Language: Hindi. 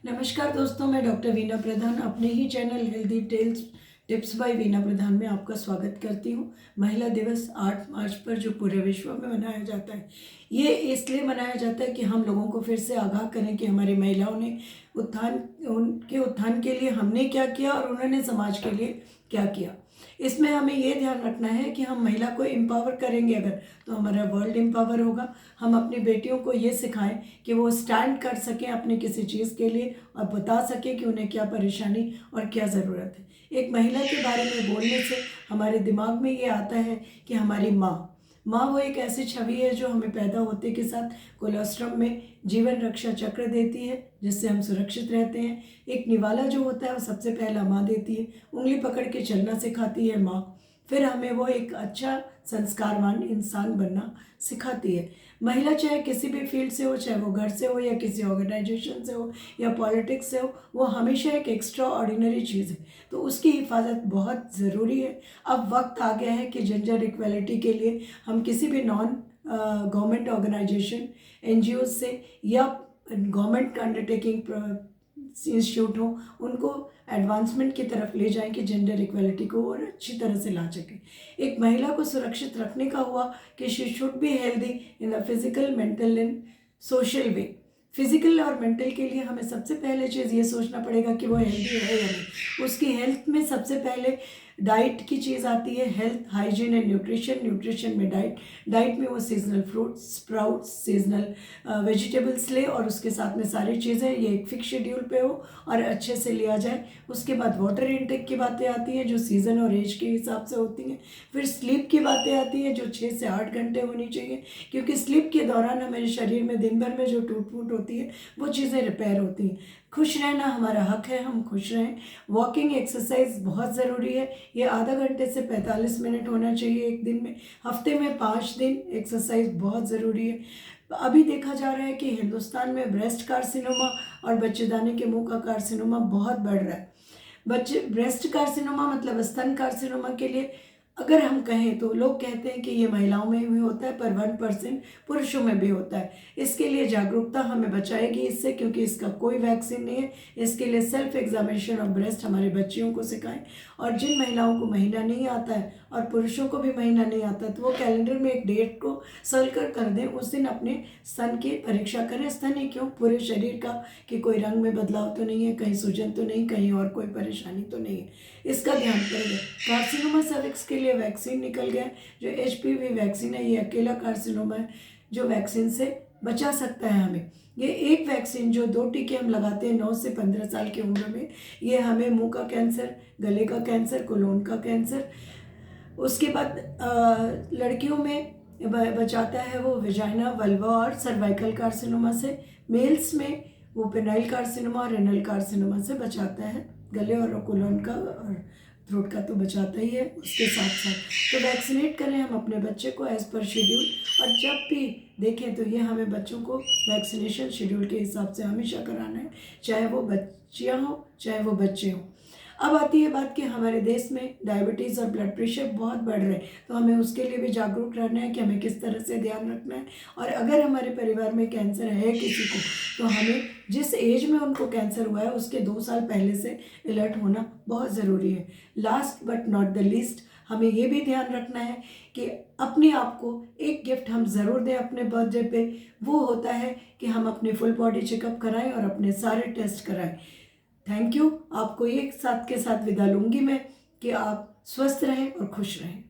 नमस्कार दोस्तों, मैं डॉक्टर वीना प्रधान अपने ही channel healthy tales tips by Veena Pradhan में आपका स्वागत करती हूँ। महिला दिवस 8 मार्च पर जो पूरे विश्व में मनाया जाता है, ये इसलिए मनाया जाता है कि हम लोगों को फिर से आगाह करें कि हमारी महिलाओं ने उनके उत्थान के लिए हमने क्या किया और उन्होंने समाज के लिए क्या किया। इसमें हमें ये ध्यान रखना है कि हम महिला को एम्पावर करेंगे अगर, तो हमारा वर्ल्ड एम्पावर होगा। हम अपनी बेटियों को ये सिखाएं कि वो स्टैंड कर सकें अपने किसी चीज़ के लिए और बता सकें कि उन्हें क्या परेशानी और क्या ज़रूरत है। एक महिला के बारे में बोलने से हमारे दिमाग में ये आता है कि हमारी माँ वो एक ऐसी छवि है जो हमें पैदा होते के साथ कोलोस्ट्रम में जीवन रक्षा चक्र देती है, जिससे हम सुरक्षित रहते हैं। एक निवाला जो होता है वो सबसे पहला माँ देती है, उंगली पकड़ के चलना सिखाती है माँ, फिर हमें वो एक अच्छा संस्कारवान इंसान बनना सिखाती है। महिला चाहे किसी भी फील्ड से हो, चाहे वो घर से हो या किसी ऑर्गेनाइजेशन से हो या पॉलिटिक्स से हो, वो हमेशा एक एक्स्ट्रा ऑर्डिनरी चीज़ है, तो उसकी हिफाजत बहुत ज़रूरी है। अब वक्त आ गया है कि जेंडर इक्वलिटी के लिए हम किसी भी नॉन गवर्नमेंट ऑर्गेनाइजेशन, NGOs से या गवर्नमेंट अंडरटेकिंग इंस्टीट्यूट हो, उनको एडवांसमेंट की तरफ ले जाएं कि जेंडर इक्वलिटी को और अच्छी तरह से ला सकें। एक महिला को सुरक्षित रखने का हुआ कि she should be healthy in the physical, mental and social way. Physical और मेंटल के लिए हमें सबसे पहले चीज़ ये सोचना पड़ेगा कि वो हेल्दी है या नहीं। उसकी हेल्थ में सबसे पहले डाइट की चीज़ आती है, health, hygiene and nutrition. Nutrition में डाइट में वो seasonal fruits, sprouts, seasonal vegetables ले और उसके साथ में सारी चीज़ें ये एक फिक्स शेड्यूल पे हो और अच्छे से लिया जाए। उसके बाद वाटर इनटेक की बातें आती हैं जो सीज़न और एज के हिसाब से होती हैं। फिर स्लीप की बातें आती हैं जो 6 से 8 घंटे होनी चाहिए, क्योंकि स्लीप के दौरान हमारे शरीर में दिन भर में जो टूट फूट होती है वो चीज़ें रिपेयर होती हैं। खुश रहना हमारा हक है, हम खुश रहें। वॉकिंग एक्सरसाइज बहुत ज़रूरी है, ये आधा घंटे से 45 मिनट होना चाहिए एक दिन में। हफ्ते में 5 दिन एक्सरसाइज बहुत ज़रूरी है। अभी देखा जा रहा है कि हिंदुस्तान में ब्रेस्ट कार्सिनोमा और बच्चेदानी के मुंह का कार्सिनोमा बहुत बढ़ रहा है। बच्चे ब्रेस्ट कार्सिनोमा मतलब स्तन कार्सिनोमा के लिए अगर हम कहें तो लोग कहते हैं कि ये महिलाओं में भी होता है, पर 1% पुरुषों में भी होता है। इसके लिए जागरूकता हमें बचाएगी इससे, क्योंकि इसका कोई वैक्सीन नहीं है। इसके लिए सेल्फ एग्जामिनेशन ऑफ ब्रेस्ट हमारे बच्चियों को सिखाएं। और जिन महिलाओं को महीना नहीं आता है और पुरुषों को भी महीना नहीं आता तो वो कैलेंडर में एक डेट को सर्कल कर दें, उस दिन अपने स्तन की परीक्षा करें। स्तन ही क्यों, पूरे शरीर का, कि कोई रंग में बदलाव तो नहीं है, कहीं सूजन तो नहीं, कहीं और कोई परेशानी तो नहीं है, इसका ध्यान करेंगे। कार्सिनोमा सर्विक्स के लिए वैक्सीन निकल गया है, जो HPV वैक्सीन है। ये अकेला कार्सिनोमा है जो वैक्सीन से बचा सकता है हमें। ये एक वैक्सीन जो 2 टीके हम लगाते हैं 9 से 15 साल की उम्र में, ये हमें मुंह का कैंसर, गले का कैंसर, कोलोन का कैंसर, उसके बाद लड़कियों में बचाता है वो विजाइना, वल्वा और सर्वाइकल कार्सिनोमा से। मेल्स में वो पेनाइल कार्सिनोमा और रेनल कार्सिनोमा से बचाता है। गले और कोलोन का और थ्रोट का तो बचाता ही है। उसके साथ साथ तो वैक्सीनेट करें हम अपने बच्चे को एज़ पर शेड्यूल। और जब भी देखें तो ये हमें बच्चों को वैक्सीनेशन शेड्यूल के हिसाब से हमेशा कराना है, चाहे वो बच्चियाँ हों चाहे वो बच्चे हों। अब आती है बात कि हमारे देश में डायबिटीज़ और ब्लड प्रेशर बहुत बढ़ रहे हैं, तो हमें उसके लिए भी जागरूक रहना है कि हमें किस तरह से ध्यान रखना है। और अगर हमारे परिवार में कैंसर है किसी को, तो हमें जिस एज में उनको कैंसर हुआ है उसके 2 साल पहले से अलर्ट होना बहुत ज़रूरी है। Last but not the least, हमें ये भी ध्यान रखना है कि अपने आप को एक गिफ्ट हम ज़रूर दें अपने बर्थडे पे। वो होता है कि हम अपने फुल बॉडी चेकअप कराएं और अपने सारे टेस्ट कराएं। Thank you. आपको एक साथ के साथ विदा लूंगी मैं कि आप स्वस्थ रहें और खुश रहें।